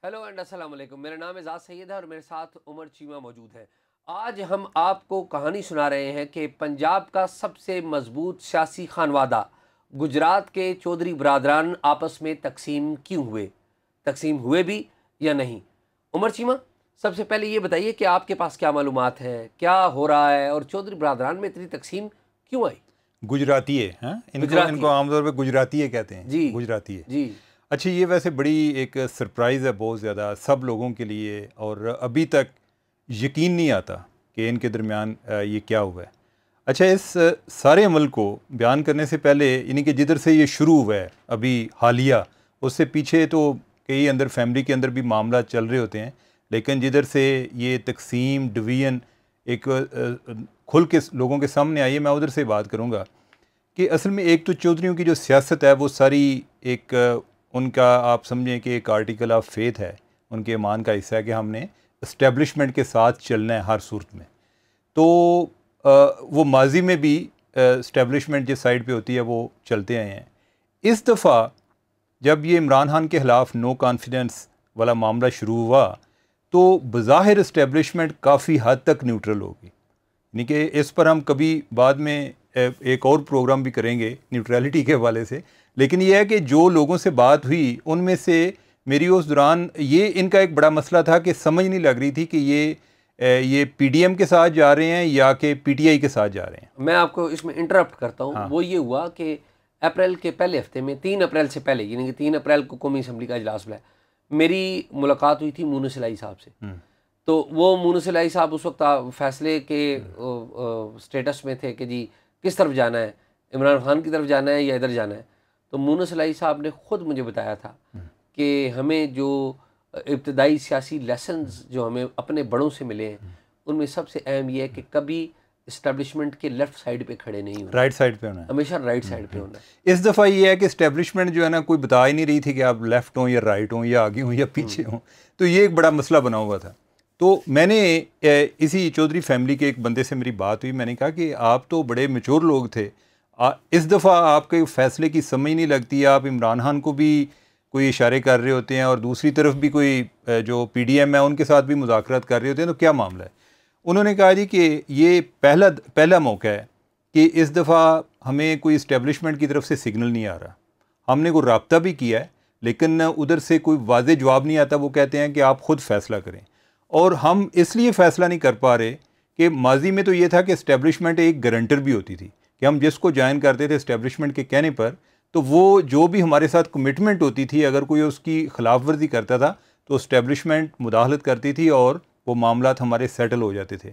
Hello and अस्सलाम वालेकुम। मेरा नाम एजाज सैयद है और मेरे साथ उमर चीमा मौजूद है। आज हम आपको कहानी सुना रहे हैं कि पंजाब का सबसे मजबूत सियासी खानवादा गुजरात के चौधरी बरादरान आपस में तकसीम क्यों हुए, तकसीम हुए भी या नहीं। उमर चीमा, सबसे पहले ये बताइए कि आपके पास क्या मालूमात है, क्या हो रहा है और चौधरी बरादरान में इतनी तकसीम क्यों आई। गुजराती है, हाँ, इनको आमतौर पर गुजराती कहते हैं जी गुजराती है जी। अच्छा, ये वैसे बड़ी एक सरप्राइज़ है बहुत ज़्यादा सब लोगों के लिए, और अभी तक यकीन नहीं आता कि इनके दरमियान ये क्या हुआ है। अच्छा, इस सारे अमल को बयान करने से पहले यानी कि जिधर से ये शुरू हुआ है अभी हालिया, उससे पीछे तो कई अंदर फैमिली के अंदर भी मामला चल रहे होते हैं, लेकिन जिधर से ये तकसीम डिवीज़न एक खुल के लोगों के सामने आई है, मैं उधर से बात करूँगा कि असल में एक तो चौधरीयों की जो सियासत है वो सारी एक उनका आप समझें कि एक आर्टिकल ऑफ फेथ है, उनके ईमान का हिस्सा है कि हमने इस्टेब्लिशमेंट के साथ चलना है हर सूरत में। तो वो माजी में भी इस्टेब्लिशमेंट जिस साइड पे होती है वो चलते आए हैं। इस दफ़ा जब ये इमरान खान के ख़िलाफ़ नो कॉन्फिडेंस वाला मामला शुरू हुआ तो बज़ाहिर इस्टेब्लिशमेंट काफ़ी हद तक न्यूट्रल होगी, यानी कि इस पर हम कभी बाद में एक और प्रोग्राम भी करेंगे न्यूट्रलिटी के हवाले से। लेकिन यह है कि जो लोगों से बात हुई उनमें से मेरी उस दौरान ये इनका एक बड़ा मसला था कि समझ नहीं लग रही थी कि ये पीडीएम के साथ जा रहे हैं या कि पीटीआई के साथ जा रहे हैं। मैं आपको इसमें इंटरप्ट करता हूँ। हाँ। वो ये हुआ कि अप्रैल के पहले हफ्ते में 3 अप्रैल से पहले, यानी कि 3 अप्रैल को कौमी असम्बली का इजलास बुलाया, मेरी मुलाकात हुई थी मूनू सिलाई साहब से। तो वो मूनू सिलाई साहब उस वक्त फैसले के स्टेटस में थे कि जी किस तरफ जाना है, इमरान खान की तरफ जाना है या इधर जाना है। तो मूनू सिलाई साहब ने ख़ुद मुझे बताया था कि हमें जो इब्तदाई सियासी लेसन्स जो हमें अपने बड़ों से मिले हैं उनमें सबसे अहम यह है कि कभी इस्टेब्लिशमेंट के लेफ्ट साइड पे खड़े नहीं होना, राइट साइड पे होना है, हमेशा राइट साइड पे होना है। इस दफ़ा ये है कि इस्टेब्लिशमेंट जो है ना कोई बता ही नहीं रही थी कि आप लेफ़्ट हों या राइट हों या आगे हों या पीछे हों, तो ये एक बड़ा मसला बना हुआ था। तो मैंने इसी चौधरी फैमिली के एक बंदे से मेरी बात हुई, मैंने कहा कि आप तो बड़े मैच्योर लोग थे, इस दफ़ा आपके फ़ैसले की समझ नहीं लगती, आप इमरान खान को भी कोई इशारे कर रहे होते हैं और दूसरी तरफ भी कोई जो पीडीएम है उनके साथ भी मुज़ाकरात कर रहे होते हैं, तो क्या मामला है। उन्होंने कहा जी कि ये पहला मौका है कि इस दफ़ा हमें कोई इस्टेब्लिशमेंट की तरफ से सिग्नल नहीं आ रहा, हमने कोई रब्ता भी किया है लेकिन उधर से कोई वाज़े जवाब नहीं आता। वो कहते हैं कि आप ख़ुद फ़ैसला करें, और हम इसलिए फ़ैसला नहीं कर पा रहे कि माजी में तो ये था कि इस्टेब्लिशमेंट एक गारंटर भी होती थी कि हम जिसको ज्वाइन करते थे इस्टेब्लिशमेंट के कहने पर, तो वो जो भी हमारे साथ कमिटमेंट होती थी अगर कोई उसकी खिलाफ वर्जी करता था तो इस्टेब्लिशमेंट मुदाखलत करती थी और वो मामलात हमारे सेटल हो जाते थे।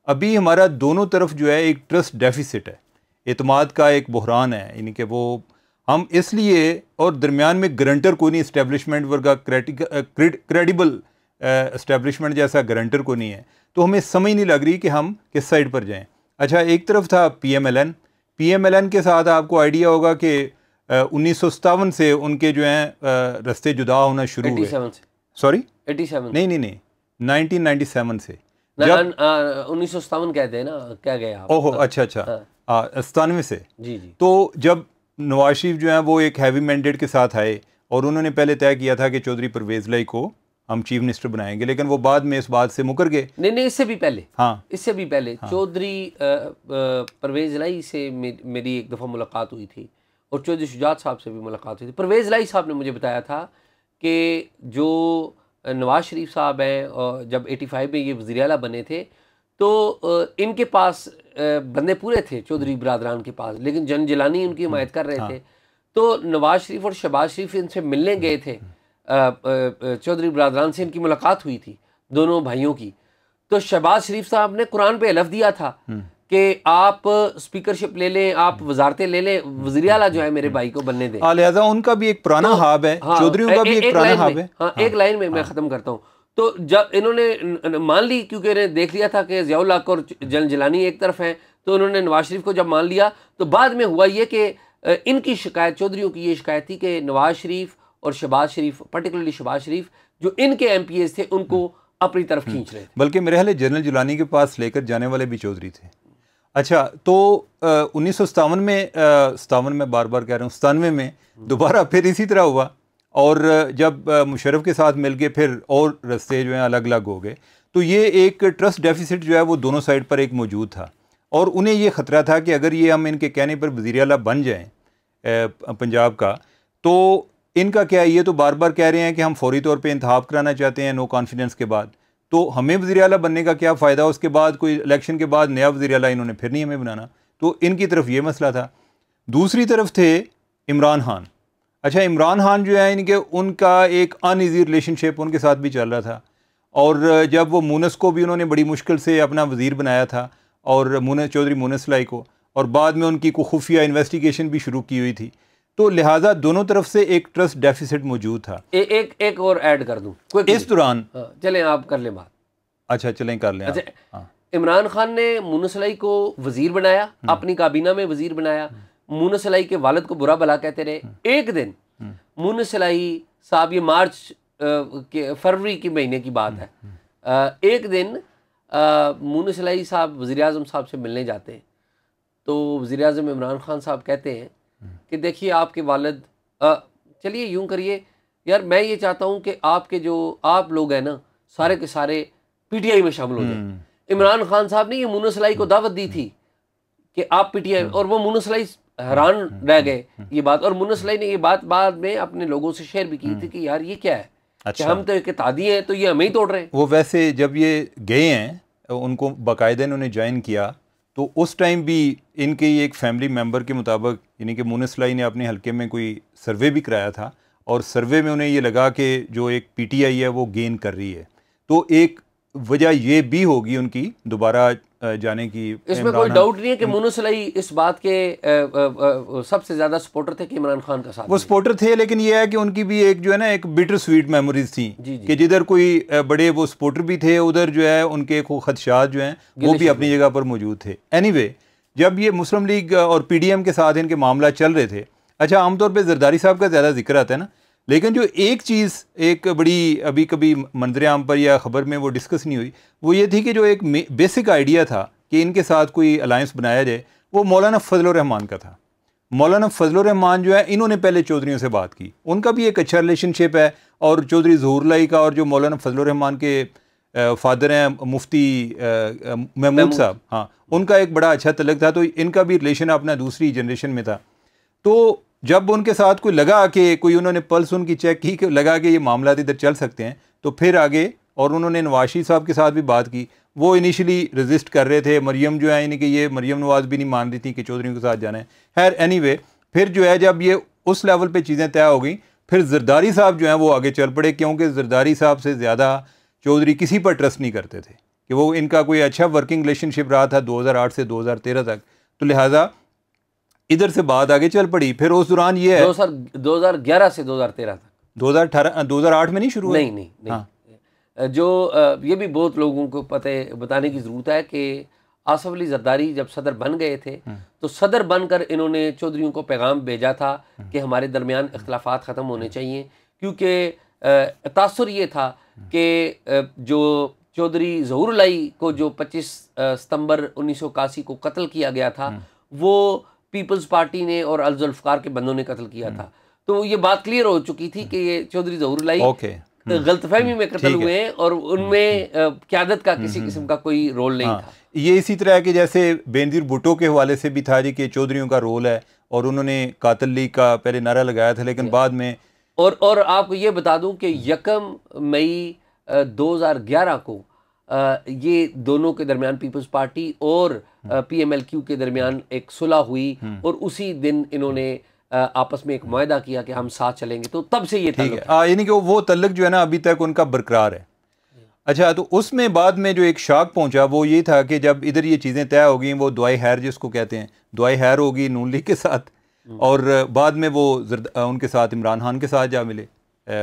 अभी हमारा दोनों तरफ जो है एक ट्रस्ट डेफिसिट है, एतमाद का एक बहरान है, यानी कि वो हम इसलिए, और दरमियान में गारंटर कोई नहीं, इस्टेब्लिशमेंट वर्गा क्रेडिबल इस्टेब्लिशमेंट जैसा गारंटर को नहीं है, तो हमें समझ नहीं लग रही कि हम किस साइड पर जाएं। अच्छा, एक तरफ था पीएमएलएन के साथ आपको आइडिया होगा कि 1957 से उनके जो हैं रास्ते जुदा होना शुरू हुए। 87 नहीं 1997 से, जब 1957 कहते हैं ना, क्या गया आप? ओहो, अच्छा 97 से जी जी। तो जब नवाज शरीफ जो हैं वो एक हैवी मैंडेट के साथ आए और उन्होंने पहले तय किया था कि चौधरी परवेज़ लाई को हम चीफ मिनिस्टर बनाएंगे, लेकिन वो बाद में इस बात से मुकर गए। नहीं, इससे भी पहले, हाँ, इससे भी पहले चौधरी परवेज़ लाई से मेरी एक दफ़ा मुलाकात हुई थी और चौधरी शुजात साहब से भी मुलाकात हुई थी। परवेज़ लाई साहब ने मुझे बताया था कि जो नवाज शरीफ साहब हैं और जब 85 में ये वज़ीर आला बने थे तो इनके पास बंदे पूरे थे चौधरी बरादरान के पास, लेकिन जन जिलानी उनकी हिमायत कर रहे थे। तो नवाज शरीफ और शहबाज शरीफ इनसे मिलने गए थे, चौधरी बरादरान से इनकी मुलाकात हुई थी दोनों भाइयों की। तो शहबाज शरीफ साहब ने कुरान पे हलफ दिया था कि आप स्पीकरशिप ले लें, आप वजारतें ले लें, वज़ीर आला जो है मेरे भाई को बनने दें। लिहाजा उनका भी एक पुराना हाब है, चौधरीयों का भी एक पुराना हाब है। हाँ, एक लाइन में मैं ख़त्म करता हूँ। तो जब इन्होंने मान ली, क्योंकि इन्हें देख लिया था कि ज़ियाउल हक और जन जिलानी एक तरफ हैं, तो उन्होंने नवाज शरीफ को जब मान लिया तो बाद में हुआ ये कि इनकी शिकायत, चौधरीयों की ये शिकायत थी कि नवाज शरीफ और शहबाज शरीफ, पर्टिकुलरली शहबाज शरीफ, जो इनके एमपीएस थे उनको अपनी तरफ खींच रहे थे। बल्कि मेरे ख्याल है जनरल जिलानी के पास लेकर जाने वाले भी चौधरी थे। अच्छा, तो 1957 में, 57 में बार बार कह रहा हूँ, 97 में दोबारा फिर इसी तरह हुआ और जब मुशर्रफ के साथ मिल के फिर और रास्ते जो हैं अलग अलग हो गए, तो ये एक ट्रस्ट डेफिसिट जो है वो दोनों साइड पर एक मौजूद था। और उन्हें ये ख़तरा था कि अगर ये हम इनके कहने पर वज़ीर आला बन जाएँ पंजाब का, तो इनका क्या, ये तो बार बार कह रहे हैं कि हम फौरी तौर पे इंतखाब कराना चाहते हैं नो कॉन्फिडेंस के बाद, तो हमें वज़ीर आला बनने का क्या फ़ायदा, उसके बाद कोई इलेक्शन के बाद नया वज़ीर आला इन्होंने फिर नहीं हमें बनाना। तो इनकी तरफ ये मसला था। दूसरी तरफ थे इमरान खान। अच्छा, इमरान खान जो है इनके, उनका एक अनईजी रिलेशनशिप उनके साथ भी चल रहा था, और जब वो मूनस को भी उन्होंने बड़ी मुश्किल से अपना वज़ीर बनाया था, और चौधरी मूनस लाई को, और बाद में उनकी को खुफिया इन्वेस्टिगेशन भी शुरू की हुई थी, तो लिहाजा दोनों तरफ से एक ट्रस्ट डेफिसिट मौजूद था। एक और ऐड कर दूं इस दौरान। चलें आप कर लें बात। अच्छा चलें कर लें। अच्छा, हाँ। इमरान खान ने मूनस लाई को वजीर बनाया, अपनी काबीना में वजीर बनाया, मूनस लाई के वालिद को बुरा भला कहते रहे। एक दिन मूनस लाई साहब, ये मार्च के फरवरी के महीने की बात है, एक दिन मूनस लाई साहब वज़ीर आज़म साहब से मिलने जाते हैं, तो वज़ीर आज़म इमरान खान साहब कहते हैं कि देखिए आपके वालिद, चलिए यूं करिए यार, मैं ये चाहता हूं कि आपके जो आप लोग हैं ना सारे के सारे पीटीआई में शामिल हो जाए। इमरान खान साहब ने ये मूनस लाई को दावत दी थी कि आप पीटीआई, और वो मूनस लाई हैरान रह गए ये बात, और मूनस लाई ने ये बात बाद में अपने लोगों से शेयर भी की थी कि यार ये क्या है, अच्छा, कि हम तो एक इत्तेहादी हैं तो ये हमें ही तोड़ रहे हैं। वो वैसे जब ये गए हैं, उनको बाकायदा इन्होंने ज्वाइन किया, तो उस टाइम भी इनके एक फैमिली मेंबर के मुताबिक, यानी कि मूनस लाई ने अपने हलके में कोई सर्वे भी कराया था, और सर्वे में उन्हें ये लगा कि जो एक पीटीआई है वो गेन कर रही है, तो एक वजह ये भी होगी उनकी दोबारा जाने की। इसमें कोई डाउट नहीं है कि मूनस लाई इस बात के सबसे ज्यादा सपोर्टर थे कि इमरान खान का साथ, वो सपोर्टर थे, लेकिन ये है कि उनकी भी एक जो है ना एक बिटर स्वीट मेमोरीज थी कि जिधर कोई बड़े वो सपोर्टर भी थे, उधर जो है उनके खदशात जो हैं वो भी अपनी जगह पर मौजूद थे। एनीवे, जब ये मुस्लिम लीग और पीडीएम के साथ इनके मामला चल रहे थे, अच्छा आमतौर पर जरदारी साहब का ज़्यादा जिक्र आता है ना, लेकिन जो एक चीज़ एक बड़ी अभी कभी मंजर आम पर या ख़बर में वो डिस्कस नहीं हुई, वो ये थी कि जो एक बेसिक आइडिया था कि इनके साथ कोई अलायंस बनाया जाए, वो मौलाना फजलुर रहमान का था। मौलाना फजलुर रहमान जो है, इन्होंने पहले चौधरियों से बात की, उनका भी एक अच्छा रिलेशनशिप है, और चौधरी ज़हूर लाई का और जो मौलाना फजलुर रहमान के फादर हैं मुफ्ती महमूद साहब, हाँ, उनका एक बड़ा अच्छा तल्लुक था, तो इनका भी रिलेशन अपना दूसरी जनरेशन में था। तो जब उनके साथ कोई लगा कि कोई, उन्होंने पल्स उनकी चेक की कि लगा कि ये मामला इधर चल सकते हैं, तो फिर आगे, और उन्होंने नवाज शरीफ साहब के साथ भी बात की। वो इनिशियली रेजिस्ट कर रहे थे, मरियम जो है यानी कि ये मरियम नवाज भी नहीं मान रही थी कि चौधरी के साथ जाना है। खैर एनीवे, फिर जो है जब ये उस लेवल पे चीज़ें तय हो गई, फिर जरदारी साहब जो हैं वो आगे चल पड़े, क्योंकि जरदारी साहब से ज़्यादा चौधरी किसी पर ट्रस्ट नहीं करते थे, कि वो इनका कोई अच्छा वर्किंग रिलेशनशिप रहा था 2008 से 2013 तक, तो लिहाजा इधर से बात आगे चल पड़ी। फिर उस दौरान ये है 2011 से 2013 तक, 2008 में नहीं शुरू हुआ? नहीं। हाँ। जो ये भी बहुत लोगों को बताने की ज़रूरत है कि आसफ अली जरदारी जब सदर बन गए थे, तो सदर बनकर इन्होंने चौधरियों को पैगाम भेजा था कि हमारे दरमियान इख्तलाफात ख़त्म होने चाहिए, क्योंकि तासुर ये था कि जो चौधरी ज़हूर लाई को जो 25 सितंबर 1981 को कत्ल किया गया था, वो पीपल्स पार्टी ने और अल जुल्फ़कार के बंदों ने कत्ल किया था। तो ये बात क्लियर हो चुकी थी कि ये चौधरी ज़हूर लाई गलतफहमी में कत्ल हुए हैं, और उनमें क़यादत का किसी किस्म का कोई रोल नहीं था। ये इसी तरह के जैसे बेनज़ीर भुट्टो के हवाले से भी था जी कि चौधरियों का रोल है, और उन्होंने कातिल लीग का पहले नारा लगाया था, लेकिन बाद में और आपको ये बता दूं कि 1 मई 2011 को ये दोनों के दरमियान पीपल्स पार्टी और PMLQ के दरमियान एक सुलह हुई, और उसी दिन इन्होंने आपस में एक मुआहदा किया कि हम साथ चलेंगे, तो तब से ये ठीक है, यानी कि वो तल्लुक जो है ना अभी तक उनका बरकरार है। अच्छा, तो उसमें बाद में जो एक शाक पहुंचा वो ये था कि जब इधर ये चीज़ें तय हो गई, वो दुआई खैर जिसको कहते हैं, दुआई खैर होगी नून लीग के साथ, और बाद में वो उनके साथ इमरान खान के साथ जा मिले,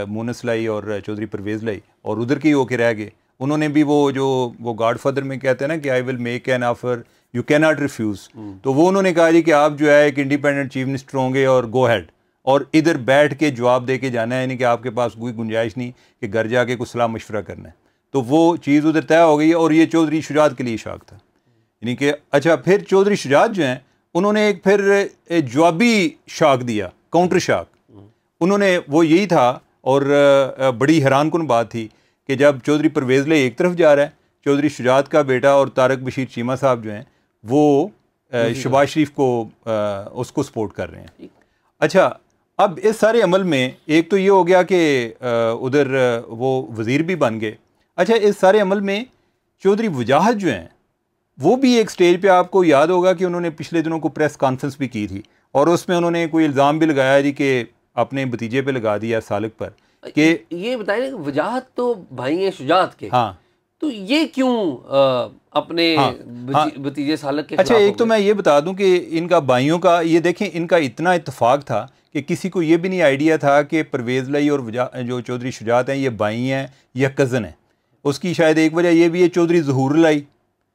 मूनस लाई और चौधरी परवेज़ लाई, और उधर के ही होके रह गए। उन्होंने भी वो गॉडफादर में कहते हैं ना कि I will make an offer you can not refuse, तो वो उन्होंने कहा जी कि आप जो है एक इंडिपेंडेंट चीफ मिनिस्टर होंगे और गो हैड, और इधर बैठ के जवाब दे के जाना है, यानी कि आपके पास कोई गुंजाइश नहीं कि घर जाके कुछ सलाह मशवरा करना है। तो वो चीज़ उधर तय हो गई, और ये चौधरी शुजात के लिए शाक था, यानी कि अच्छा फिर चौधरी शुजात जो हैं उन्होंने एक फिर जवाबी शाक दिया, काउंटर शाक। उन्होंने वो यही था और बड़ी हैरानकुन बात थी कि जब चौधरी परवेज़ लाई एक तरफ जा रहा है, चौधरी शुजात का बेटा और तारक बशीर चीमा साहब जो हैं वो शहबाज शरीफ को उसको सपोर्ट कर रहे हैं। अच्छा, अब इस सारे अमल में एक तो ये हो गया कि उधर वो वज़ीर भी बन गए। अच्छा, इस सारे अमल में चौधरी वजाहत जो हैं वो भी एक स्टेज पे, आपको याद होगा कि उन्होंने पिछले दिनों को प्रेस कॉन्फ्रेंस भी की थी और उसमें उन्होंने कोई इल्ज़ाम भी लगाया जी कि अपने भतीजे पे लगा दिया सालिक पर कि ये बताएं कि वजाहत तो भाई हैं शुजात के, हाँ, तो ये क्यों अपने भतीजे सालिक के अच्छा, एक तो मैं ये बता दूं कि इनका भाइयों का, ये देखें, इनका इतना इत्तेफाक था कि किसी को ये भी नहीं आइडिया था कि परवेज़ लाई और जो चौधरी शुजात हैं ये भाई हैं या कज़न हैं। उसकी शायद एक वजह ये भी है, चौधरी ज़हूर लाई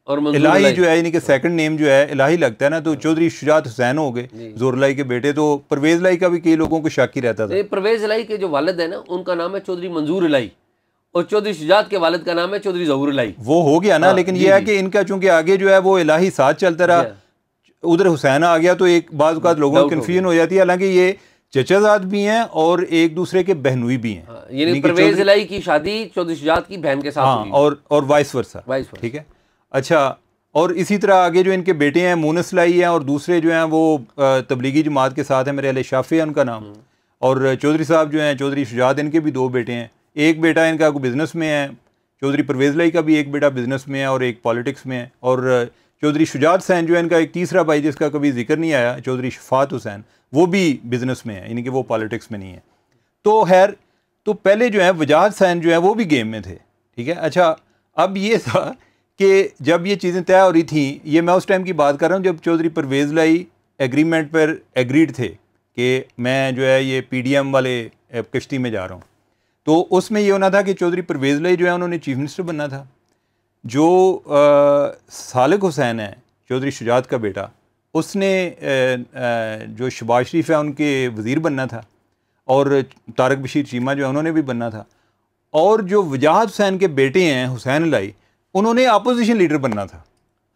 और इलाही जो है, यानी कि सेकंड नेम जो है इलाही लगता है ना, तो चौधरी शुजात हुसैन हो गए ज़हूर लाई के बेटे। तो परवेज़ लाई का भी कई लोगों को शक ही रहता था। परवेज़ लाई के जो वालिद है ना, उनका नाम है चौधरी मंजूर इलाई और चौधरी शुजात के वालिद का नाम है चौधरी ज़हूर इलाई। वो हो गया ना, लेकिन ये है कि इनका चूंकि आगे जो है वो इलाही साथ चलता रहा, उधर हुसैन आ गया तो एक बाज़ औक़ात लोगों को कन्फ्यूजन हो जाती है। हालांकि ये चचाजाद भी हैं और एक दूसरे के बहनोई भी हैं, यानी परवेज़ इलाई की शादी चौधरी शुजात की बहन के साथ हुई, और वाइस वर्सा, ठीक है। अच्छा, और इसी तरह आगे जो इनके बेटे हैं मूनस लाई हैं और दूसरे जो हैं वो तबलीगी जमात के साथ हैं, मेरे अली शाफी है उनका नाम। और चौधरी साहब जो हैं चौधरी शुजात, इनके भी दो बेटे हैं, एक बेटा इनका बिज़नेस में है, चौधरी परवेज़ लाई का भी एक बेटा बिज़नेस में है और एक पॉलिटिक्स में है। और चौधरी शुजात हुसैन जो है इनका एक तीसरा भाई जिसका कभी जिक्र नहीं आया, चौधरी शफात हुसैन, वो भी बिज़नेस में है, यानी कि वो पॉलिटिक्स में नहीं है। तो खैर, तो पहले जो है वजाहत हुसैन जो है वो भी गेम में थे, ठीक है। अच्छा, अब ये था कि जब ये चीज़ें तय हो रही थी, ये मैं उस टाइम की बात कर रहा हूँ जब चौधरी परवेज़ लाई एग्रीमेंट पर एग्रीड थे कि मैं जो है ये PDM वाले कश्ती में जा रहा हूँ। तो उसमें ये होना था कि चौधरी परवेज़ लाई जो है उन्होंने चीफ मिनिस्टर बनना था, जो सालिक हुसैन है चौधरी शुजात का बेटा, उसने जो शहबाज शरीफ है उनके वज़ीर बनना था और तारक बशीर चीमा जो है उन्होंने भी बनना था। और जो वजाहत हुसैन के बेटे हैं हुसैन लाई, उन्होंने अपोजिशन लीडर बनना था।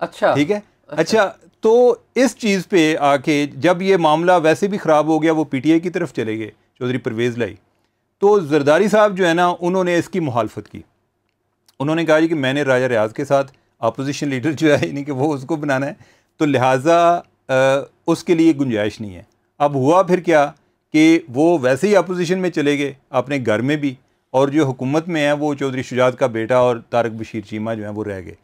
अच्छा, ठीक है। अच्छा, तो इस चीज़ पे आके जब ये मामला वैसे भी ख़राब हो गया, वो PTI की तरफ चले गए चौधरी परवेज़ लाई, तो जरदारी साहब जो है ना उन्होंने इसकी मुखालफत की। उन्होंने कहा जी कि मैंने राजा रियाज के साथ अपोजिशन लीडर जो है, यानी कि वो उसको बनाना है, तो लिहाजा उसके लिए गुंजाइश नहीं है। अब हुआ फिर क्या कि वो वैसे ही अपोजिशन में चले गए अपने घर में भी, और जो हुकूमत में है वो चौधरी शुजात का बेटा और तारक बशीर चीमा जो है वो रह गए।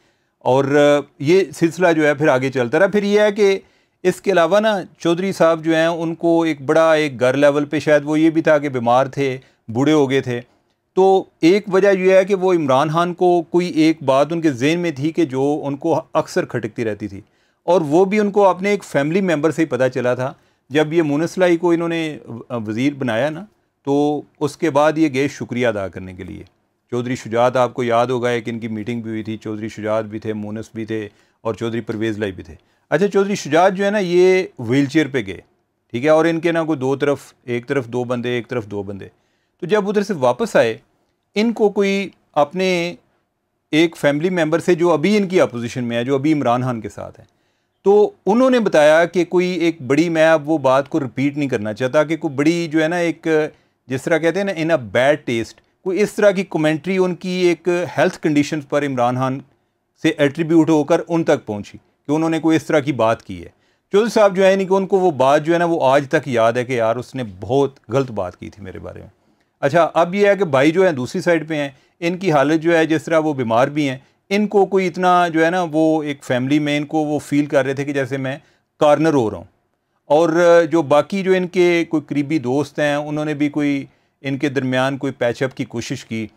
और ये सिलसिला जो है फिर आगे चलता रहा। फिर ये है कि इसके अलावा ना चौधरी साहब जो हैं उनको एक बड़ा एक घर लेवल पे शायद वो ये भी था कि बीमार थे, बूढ़े हो गए थे। तो एक वजह यह है कि वो इमरान खान को कोई एक बात उनके जहन में थी कि जो उनको अक्सर खटकती रहती थी, और वो भी उनको अपने एक फैमिली मेम्बर से ही पता चला था। जब ये मूनस लाई को इन्होंने वज़ीर बनाया ना, तो उसके बाद ये गए शुक्रिया अदा करने के लिए। चौधरी शुजात, आपको याद होगा एक इनकी मीटिंग भी हुई थी, चौधरी शुजात भी थे, मूनस भी थे और चौधरी परवेज़ लाई भी थे। अच्छा, चौधरी शुजात जो है ना ये व्हील चेयर पर गए, ठीक है, और इनके ना कोई दो तरफ, एक तरफ दो बंदे, एक तरफ दो बंदे। तो जब उधर से वापस आए, इनको कोई अपने एक फैमिली मेम्बर से जो अभी इनकी अपोजिशन में है, जो अभी इमरान खान के साथ है, तो उन्होंने बताया कि कोई एक बड़ी, मैं अब वो बात को रिपीट नहीं करना चाहता, कि कोई बड़ी जो है ना एक, जिस तरह कहते हैं ना इन अ बैड टेस्ट, कोई इस तरह की कमेंट्री उनकी एक हेल्थ कंडीशन पर इमरान खान से एट्रीब्यूट होकर उन तक पहुंची कि उन्होंने कोई इस तरह की बात की है। चौधरी साहब जो है नहीं कि उनको वो बात जो है ना वो आज तक याद है कि यार उसने बहुत गलत बात की थी मेरे बारे में। अच्छा, अब ये है कि भाई जो है दूसरी साइड पे हैं, इनकी हालत जो है जिस तरह वो बीमार भी हैं, इनको कोई इतना जो है ना वो एक फैमिली में इनको वो फील कर रहे थे कि जैसे मैं कॉर्नर हो रहा हूँ। और जो बाकी जो इनके कोई करीबी दोस्त हैं उन्होंने भी कोई इनके दरमियान कोई पैचअप की कोशिश की,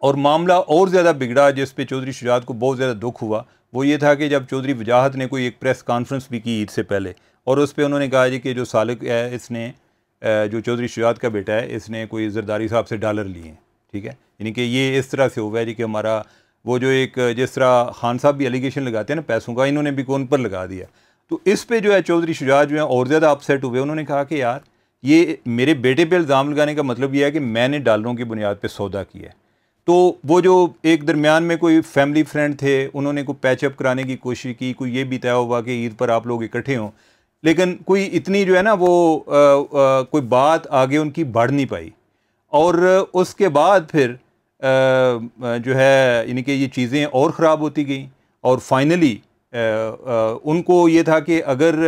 और मामला और ज़्यादा बिगड़ा, जिस पे चौधरी शुजात को बहुत ज़्यादा दुख हुआ। वो ये था कि जब चौधरी वजाहत ने कोई एक प्रेस कॉन्फ्रेंस भी की ईद से पहले, और उस पर उन्होंने कहा जी कि जो सालिक है इसने, जो चौधरी शुजात का बेटा है, इसने कोई जरदारी साहब से डॉलर लिए हैं, ठीक है, यानी कि ये इस तरह से हुआ है जी कि हमारा वो जो एक, जिस तरह खान साहब भी एलिगेशन लगाते हैं ना पैसों का, इन्होंने भी कौन पर लगा दिया। तो इस पे जो है चौधरी शुजात जो है और ज़्यादा अपसेट हुए। उन्होंने कहा कि यार ये मेरे बेटे पे इल्ज़ाम लगाने का मतलब ये है कि मैंने डॉलरों की बुनियाद पर सौदा किया है। तो वो जो एक दरमियान में कोई फैमिली फ्रेंड थे, उन्होंने कोई पैचअप कराने की कोशिश की, कोई ये भी तय हुआ कि ईद पर आप लोग इकट्ठे हों, लेकिन कोई इतनी जो है ना वो कोई बात आगे उनकी बढ़ नहीं पाई। और उसके बाद फिर जो है यानी कि ये चीज़ें और ख़राब होती गई और फाइनली उनको ये था कि अगर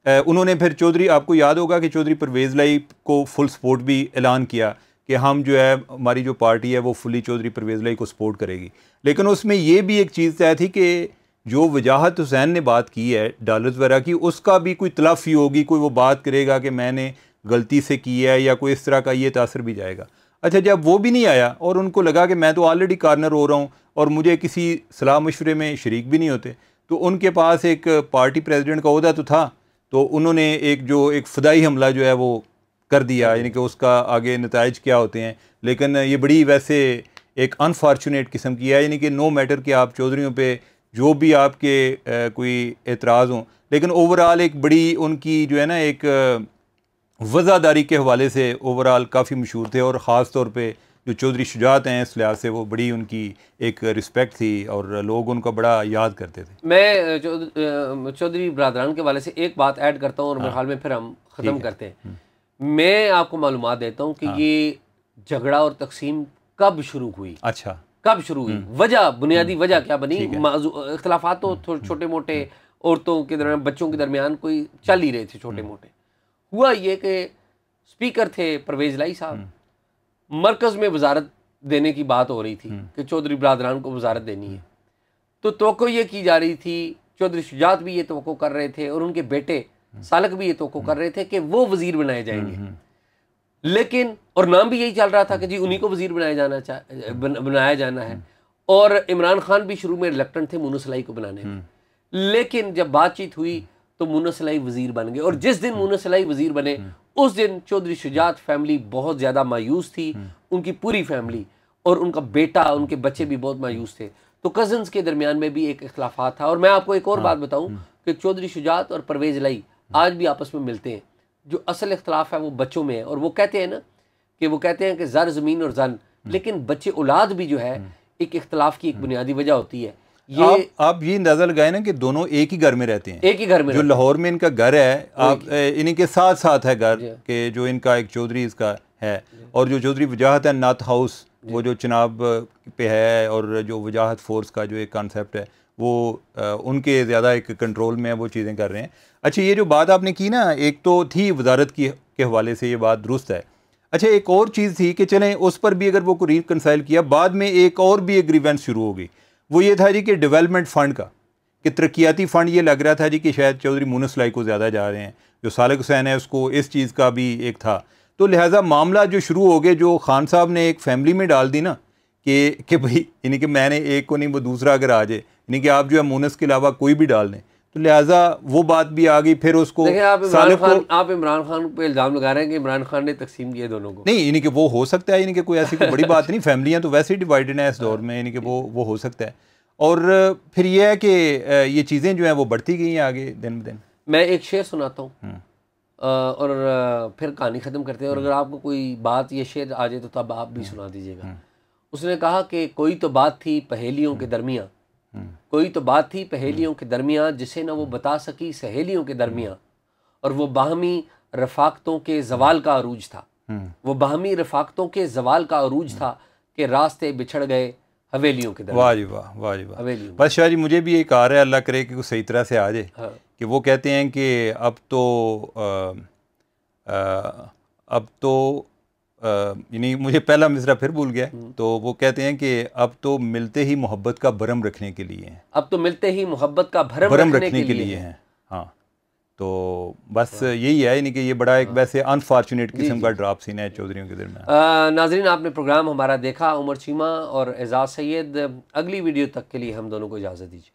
उन्होंने फिर चौधरी, आपको याद होगा कि चौधरी परवेज़ लाई को फुल सपोर्ट भी ऐलान किया कि हम जो है हमारी जो पार्टी है वो फुली चौधरी परवेज़ लाई को सपोर्ट करेगी। लेकिन उसमें ये भी एक चीज़ तय थी कि जो वजाहत हुसैन ने बात की है डॉलर्स वगैरह की, उसका भी कोई तलाफ़ी होगी, कोई वो बात करेगा कि मैंने गलती से की है या कोई इस तरह का ये तासर भी जाएगा। अच्छा, जब वो भी नहीं आया और उनको लगा कि मैं तो ऑलरेडी कॉर्नर हो रहा हूँ और मुझे किसी सलाह मशवरे में शरीक भी नहीं होते, तो उनके पास एक पार्टी प्रेसिडेंट का ओहदा तो था, तो उन्होंने एक फ़दाई हमला जो है वो कर दिया, यानी कि उसका आगे नताइज क्या होते हैं। लेकिन ये बड़ी वैसे एक अनफॉर्चुनेट किस्म की है, यानी कि नो मैटर कि आप चौधरीयों पे जो भी आपके कोई एतराज़ हों, लेकिन ओवरऑल एक बड़ी उनकी जो है ना एक वज़ादारी के हवाले से ओवरऑल काफ़ी मशहूर थे और ख़ास तौर पे जो चौधरी शुजात हैं इस लिहाज से वो बड़ी उनकी एक रिस्पेक्ट थी और लोग उनका बड़ा याद करते थे। मैं चौधरी बरादरान के वाले से एक बात ऐड करता हूँ और मेरे ख्याल में फिर हम ख़त्म करते हैं। मैं आपको मालूमात देता हूँ कि ये झगड़ा और तकसीम कब शुरू हुई। अच्छा, कब शुरू हुई, वजह, बुनियादी वजह क्या बनी। इख्तलाफात तो छोटे मोटे औरतों के दरमियान, बच्चों के दरमियान कोई चल ही रहे थे छोटे मोटे। हुआ ये कि स्पीकर थे परवेज़ लाई साहब, मरकज़ में वजारत देने की बात हो रही थी कि चौधरी बरादरान को वजारत देनी है, तो तवक्को ये की जा रही थी, चौधरी शुजात भी ये तवक्को कर रहे थे और उनके बेटे सालक भी ये तवक्को कर रहे थे कि वो वजीर बनाए जाएंगे। लेकिन और नाम भी यही चल रहा था कि जी उन्हीं को वजीर बनाया जाना है। और इमरान खान भी शुरू में रिलक्टेंट थे मुन्ना सलाई को बनाने में, लेकिन जब बातचीत हुई तो मुन्ना सलाई वजीर बन गए। और जिस दिन मुन्ना सलाई वजीर बने उस दिन चौधरी शुजात फैमिली बहुत ज़्यादा मायूस थी, उनकी पूरी फैमिली, और उनका बेटा, उनके बच्चे भी बहुत मायूस थे। तो कज़न्स के दरमियान में भी एक इख्तलाफात था। और मैं आपको एक और बात बताऊं कि चौधरी शुजात और परवेज़ लाई आज भी आपस में मिलते हैं। जो असल इख्तलाफ है वो बच्चों में है, और वो कहते हैं ना कि वो कहते हैं कि ज़र ज़मीन और जन, लेकिन बच्चे औलाद भी जो है एक इख्तलाफ की एक बुनियादी वजह होती है। ये आप ये अंदाज़ा लगाए ना कि दोनों एक ही घर में रहते हैं, एक ही घर में। जो लाहौर में इनका घर है, आप इन्हीं के साथ साथ है घर के, जो इनका एक चौधरी इसका है, और जो चौधरी वजाहत है नाथ हाउस वो जो चिनाब पे है, और जो वजाहत फोर्स का जो एक कॉन्सेप्ट है वो उनके ज़्यादा एक कंट्रोल में है, वो चीज़ें कर रहे हैं। अच्छा, ये जो बात आपने की ना, एक तो थी वजारत के हवाले से ये बात दुरुस्त है। अच्छा, एक और चीज़ थी कि चलें उस पर भी अगर वो को रिकंसाइल किया, बाद में एक और भी एक ग्रीवेंस शुरू हो गई। वो ये था जी कि डेवलपमेंट फ़ंड का, कि तरक्याती फ़ंड ये लग रहा था जी कि शायद चौधरी मुन्ना सलाई को ज़्यादा जा रहे हैं, जो सालक हुसैन है उसको इस चीज़ का भी एक था। तो लिहाजा मामला जो शुरू हो गए, जो खान साहब ने एक फैमिली में डाल दी ना कि भाई यानी कि मैंने एक को नहीं वो दूसरा अगर आ जाए, यानी कि आप जो है मुन्नस के अलावा कोई भी डाल दें, तो लिहाजा वो बात भी आ गई। फिर उसको आप इमरान खान पे इल्ज़ाम लगा रहे हैं कि इमरान खान ने तकसीम किए दोनों को। नहीं, यानी कि वो हो सकता है, यानी कि कोई ऐसी कोई बड़ी बात नहीं, फैमिलियाँ तो वैसे ही डिवाइडेड हैं इस दौर में, यानी कि वो हो सकता है। और फिर ये है कि ये चीज़ें जो हैं वो बढ़ती गई हैं आगे दिन ब दिन। मैं एक शेर सुनाता हूँ और फिर कहानी ख़त्म करते हैं, और अगर आपको कोई बात ये शेर आ जाए तो तब आप भी सुना दीजिएगा। उसने कहा कि कोई तो बात थी पहेलियों के दरमियाँ, कोई तो बात थी पहेलियों के दरमियाँ, जिसे न वो बता सकी सहेलियों के दरमियाँ, और वो बाहमी रफ़ाक़तों के ज़वाल का अरूज था। वो बाहमी रफ़ाक़तों के ज़वाल का अरूज था कि रास्ते बिछड़ गए हवेलियों के दरमियाँ। वाह जी वाह, वाह जी वाह। बस शाह जी, मुझे भी एक आ रहा है, अल्लाह करे कि कुछ सही तरह से आ जाए। हाँ। कि वो कहते हैं कि अब तो यानी मुझे पहला मिसरा फिर भूल गया, तो वो कहते हैं कि अब तो मिलते ही मोहब्बत का भरम रखने के लिए हैं। अब तो मिलते ही मोहब्बत का भरम रखने के लिए हैं। हाँ, तो बस यही है, यानी कि ये बड़ा एक वैसे अनफॉर्चुनेट किस्म का ड्रॉप सीन है चौधरियों के दरमियान। नाजरीन, आपने प्रोग्राम हमारा देखा, उमर चीमा और एजाज सैयद। अगली वीडियो तक के लिए हम दोनों को इजाज़त दीजिए।